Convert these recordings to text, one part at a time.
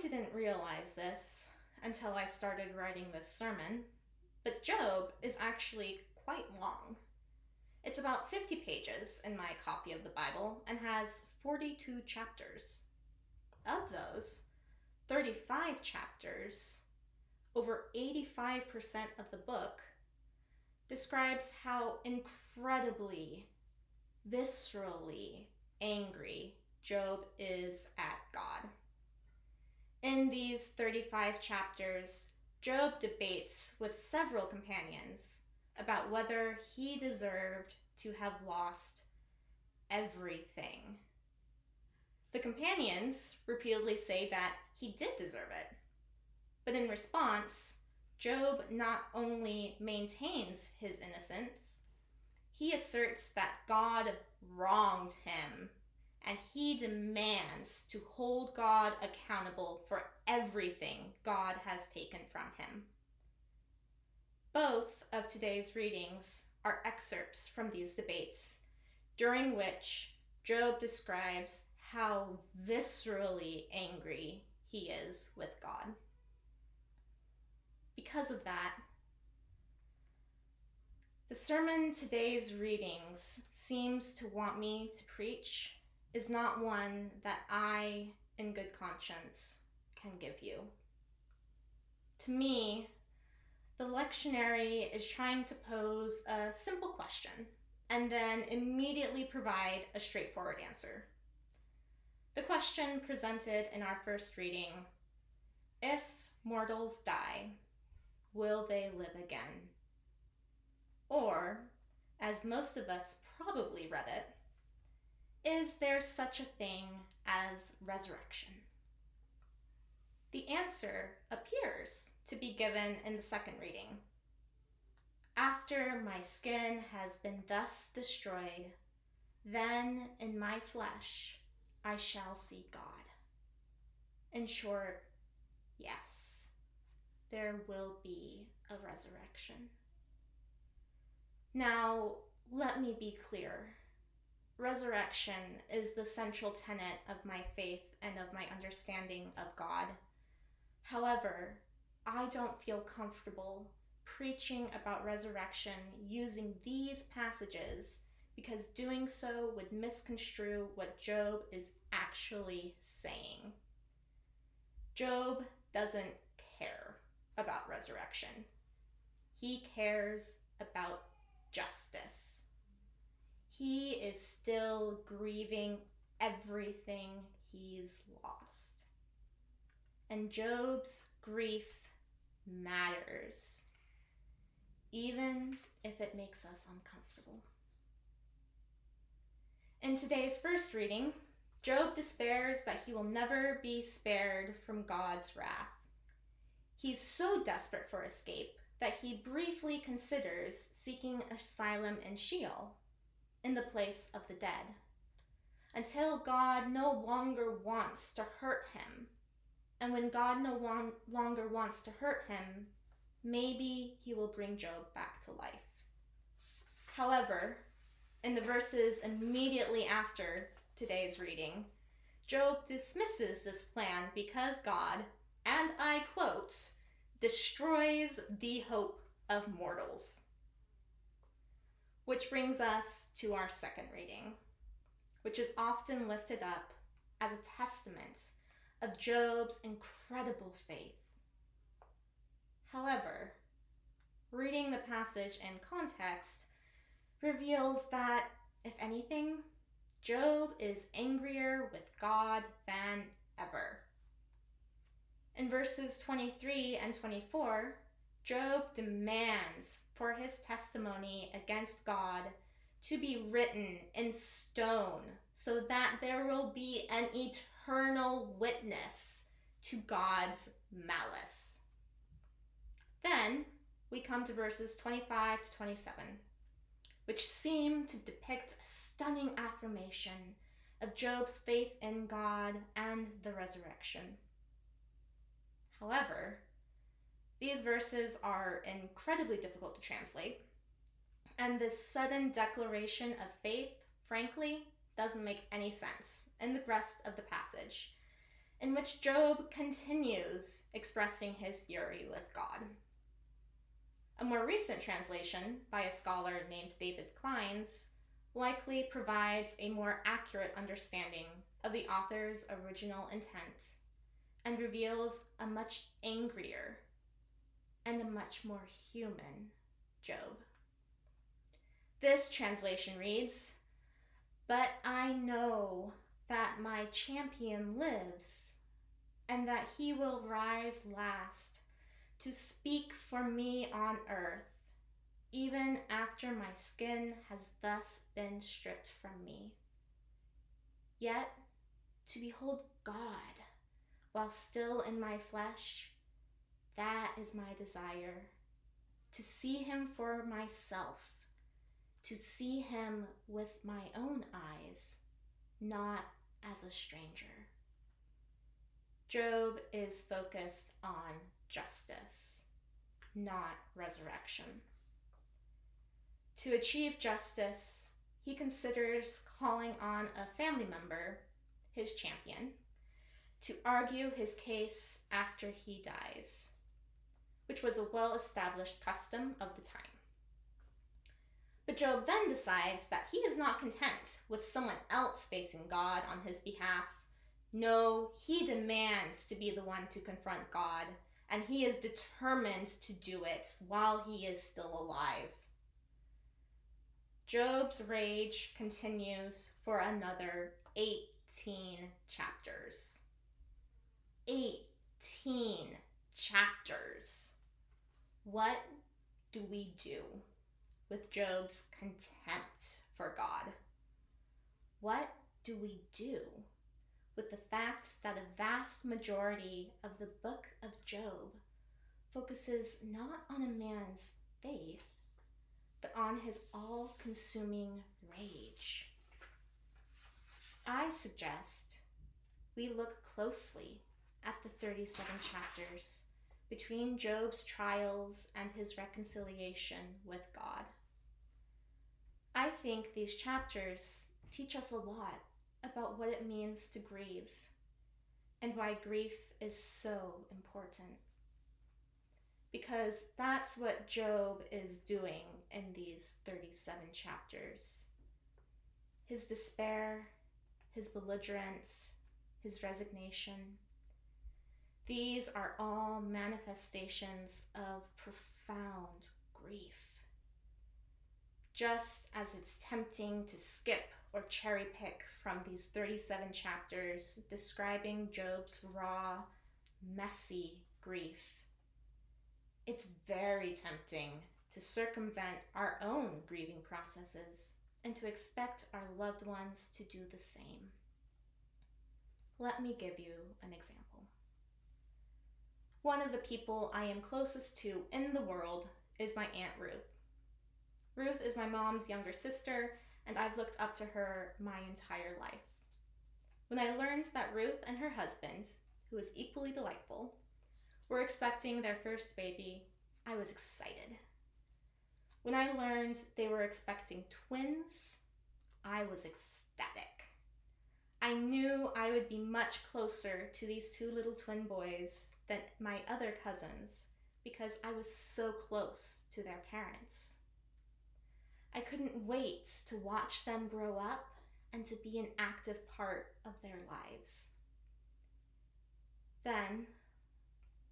didn't realize this until I started writing this sermon, but Job is actually quite long. It's about 50 pages in my copy of the Bible and has 42 chapters. Of those, 35 chapters, over 85% of the book, describes how incredibly, viscerally angry Job is at God. In these 35 chapters, Job debates with several companions about whether he deserved to have lost everything. The companions repeatedly say that he did deserve it, but in response, Job not only maintains his innocence, he asserts that God wronged him, and he demands to hold God accountable for everything God has taken from him. Both of today's readings are excerpts from these debates, during which Job describes how viscerally angry he is with God. Because of that, the sermon today's readings seems to want me to preach is not one that I, in good conscience, can give you. To me, the lectionary is trying to pose a simple question and then immediately provide a straightforward answer. The question presented in our first reading, if mortals die, will they live again? Or, as most of us probably read it, is there such a thing as resurrection? The answer appears to be given in the second reading. After my skin has been thus destroyed, then in my flesh I shall see God. In short, yes, there will be a resurrection. Now, let me be clear. Resurrection is the central tenet of my faith and of my understanding of God. However, I don't feel comfortable preaching about resurrection using these passages because doing so would misconstrue what Job is actually saying. Job doesn't care about resurrection. He cares about justice. He is still grieving everything he's lost. And Job's grief matters, even if it makes us uncomfortable. In today's first reading, Job despairs that he will never be spared from God's wrath. He's so desperate for escape that he briefly considers seeking asylum in Sheol, in the place of the dead, until God no longer wants to hurt him. And when God no longer wants to hurt him, maybe he will bring Job back to life. However, in the verses immediately after today's reading, Job dismisses this plan because God, and I quote, destroys the hope of mortals. Which brings us to our second reading, which is often lifted up as a testament of Job's incredible faith. However, reading the passage in context reveals that, if anything, Job is angrier with God than ever. In verses 23 and 24, Job demands for his testimony against God to be written in stone so that there will be an eternal witness to God's malice. Then we come to verses 25 to 27, which seem to depict a stunning affirmation of Job's faith in God and the resurrection. However, these verses are incredibly difficult to translate, and this sudden declaration of faith, frankly, doesn't make any sense in the rest of the passage. in which Job continues expressing his fury with God. A more recent translation by a scholar named David Kleins likely provides a more accurate understanding of the author's original intent and reveals a much angrier and a much more human Job. This translation reads, "But I know that my champion lives, and that he will rise last to speak for me on earth, even after my skin has thus been stripped from me. Yet to behold God while still in my flesh, that is my desire, to see him for myself, to see him with my own eyes, not as a stranger." Job is focused on justice, not resurrection. To achieve justice, he considers calling on a family member, his champion, to argue his case after he dies, which was a well-established custom of the time. But Job then decides that he is not content with someone else facing God on his behalf. No, he demands to be the one to confront God, and he is determined to do it while he is still alive. Job's rage continues for another 18 chapters. 18 chapters. What do we do with Job's contempt for God? What do we do with the fact that a vast majority of the book of Job focuses not on a man's faith, but on his all-consuming rage? I suggest we look closely at the 37 chapters between Job's trials and his reconciliation with God. I think these chapters teach us a lot about what it means to grieve and why grief is so important. Because that's what Job is doing in these 37 chapters. His despair, his belligerence, his resignation. These are all manifestations of profound grief. Just as it's tempting to skip or cherry pick from these 37 chapters describing Job's raw, messy grief, it's very tempting to circumvent our own grieving processes and to expect our loved ones to do the same. Let me give you an example. One of the people I am closest to in the world is my Aunt Ruth. Ruth is my mom's younger sister, and I've looked up to her my entire life. When I learned that Ruth and her husband, who is equally delightful, were expecting their first baby, I was excited. When I learned they were expecting twins, I was ecstatic. I knew I would be much closer to these two little twin boys than my other cousins because I was so close to their parents. I couldn't wait to watch them grow up and to be an active part of their lives. Then,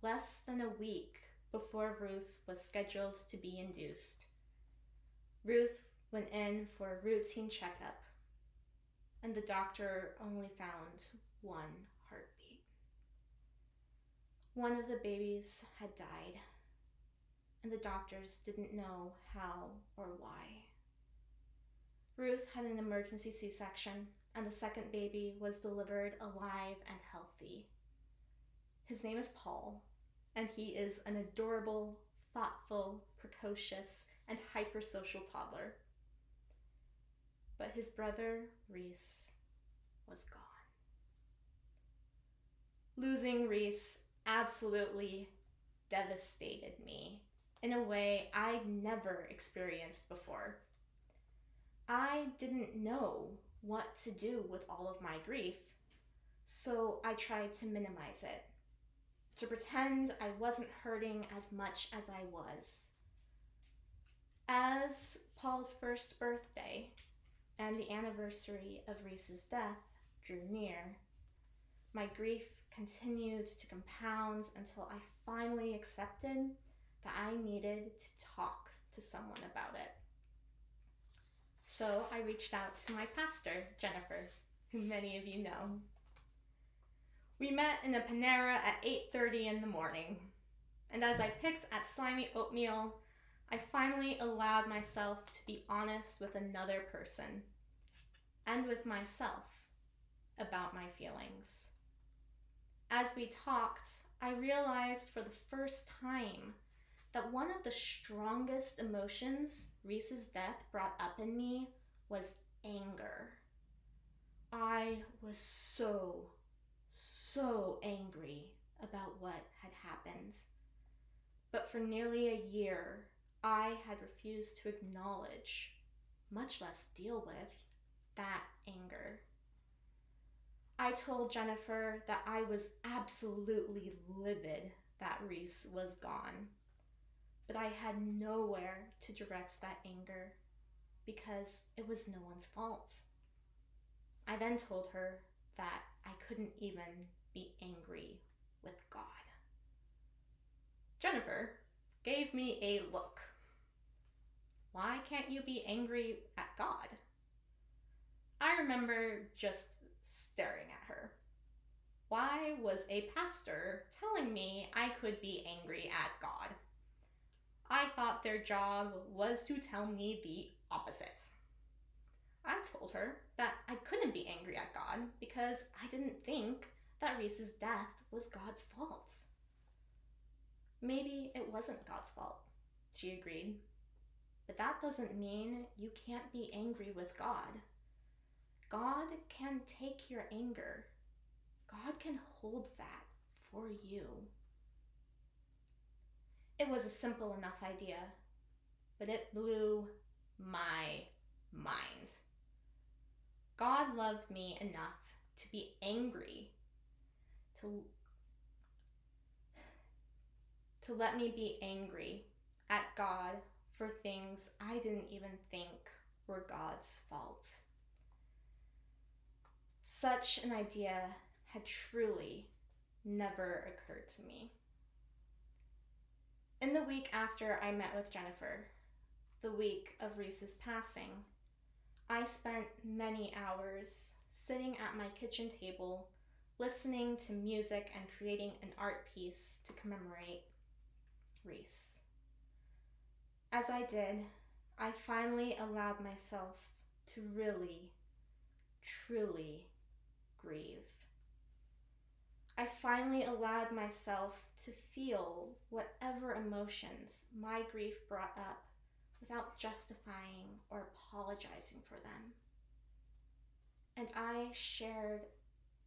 less than a week before Ruth was scheduled to be induced, Ruth went in for a routine checkup, and the doctor only found one heartbeat. One of the babies had died, and the doctors didn't know how or why. Ruth had an emergency C-section, and the second baby was delivered alive and healthy. His name is Paul, and he is an adorable, thoughtful, precocious, and hypersocial toddler. But his brother, Reese, was gone. Losing Reese absolutely devastated me in a way I'd never experienced before. I didn't know what to do with all of my grief, So I tried to minimize it, to pretend I wasn't hurting as much as I was. As Paul's first birthday and the anniversary of Reese's death drew near, my grief continued to compound until I finally accepted that I needed to talk to someone about it. So I reached out to my pastor, Jennifer, who many of you know. We met in a Panera at 8:30 in the morning, and as I picked at slimy oatmeal, I finally allowed myself to be honest with another person and with myself about my feelings. As we talked, I realized for the first time that one of the strongest emotions Reese's death brought up in me was anger. I was so angry about what had happened. But for nearly a year, I had refused to acknowledge, much less deal with, that anger. I told Jennifer that I was absolutely livid that Reese was gone, but I had nowhere to direct that anger because it was no one's fault. I then told her that I couldn't even be angry with God. Jennifer gave me a look. Why can't you be angry at God? I remember just staring at her. Why was a pastor telling me I could be angry at God? I thought their job was to tell me the opposite. I told her that I couldn't be angry at God because I didn't think that Reese's death was God's fault. Maybe it wasn't God's fault, she agreed. But that doesn't mean you can't be angry with God. God can take your anger. God can hold that for you. It was a simple enough idea, but it blew my mind. God loved me enough to be angry, to let me be angry at God for things I didn't even think were God's fault. Such an idea had truly never occurred to me. In the week after I met with Jennifer, the week of Reese's passing, I spent many hours sitting at my kitchen table, listening to music and creating an art piece to commemorate Reese. As I did, I finally allowed myself to really, truly grieve. I finally allowed myself to feel whatever emotions my grief brought up without justifying or apologizing for them. And I shared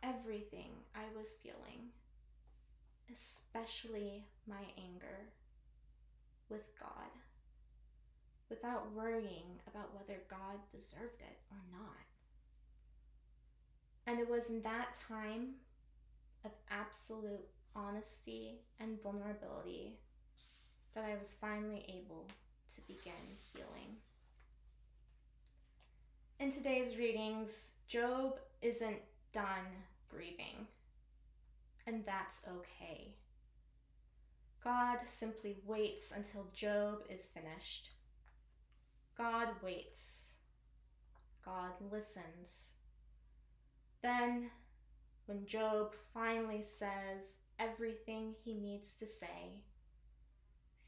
everything I was feeling, especially my anger, with God, without worrying about whether God deserved it or not. And it was in that time of absolute honesty and vulnerability that I was finally able to begin healing. In today's readings, Job isn't done grieving, and that's okay. God simply waits until Job is finished. God waits. God listens. Then, when Job finally says everything he needs to say,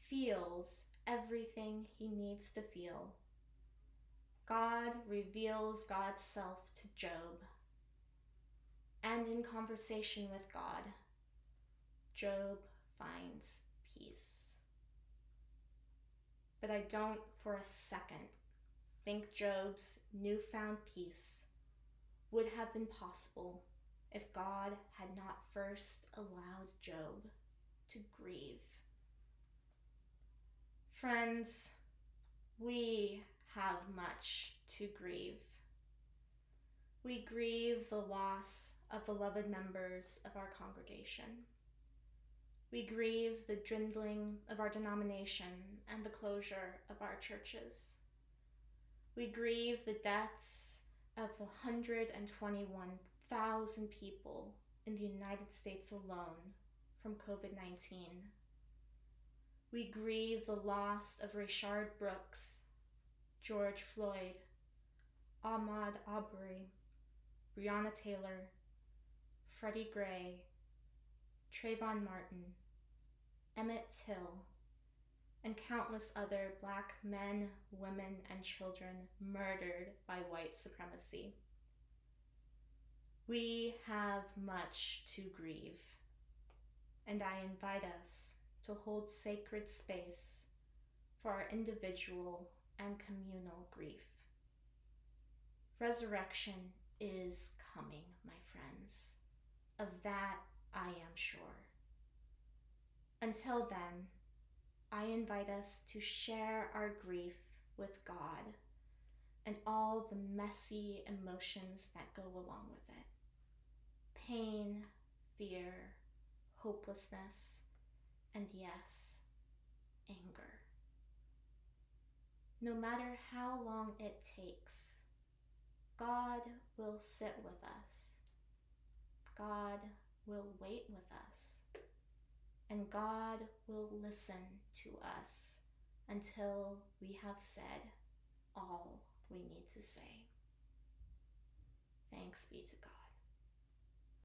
feels everything he needs to feel, God reveals God's self to Job. And in conversation with God, Job finds peace. But I don't for a second think Job's newfound peace would have been possible if God had not first allowed Job to grieve. Friends, we have much to grieve. We grieve the loss of beloved members of our congregation. We grieve the dwindling of our denomination and the closure of our churches. We grieve the deaths of 121,000 people in the United States alone from COVID-19. We grieve the loss of Rayshard Brooks, George Floyd, Ahmaud Arbery, Breonna Taylor, Freddie Gray, Trayvon Martin, Emmett Till, and countless other Black men, women, and children murdered by white supremacy. We have much to grieve, and I invite us to hold sacred space for our individual and communal grief. Resurrection is coming, my friends. Of that I am sure. Until then, I invite us to share our grief with God and all the messy emotions that go along with it. Pain, fear, hopelessness, and yes, anger. No matter how long it takes, God will sit with us. God will wait with us. And God will listen to us until we have said all we need to say. Thanks be to God.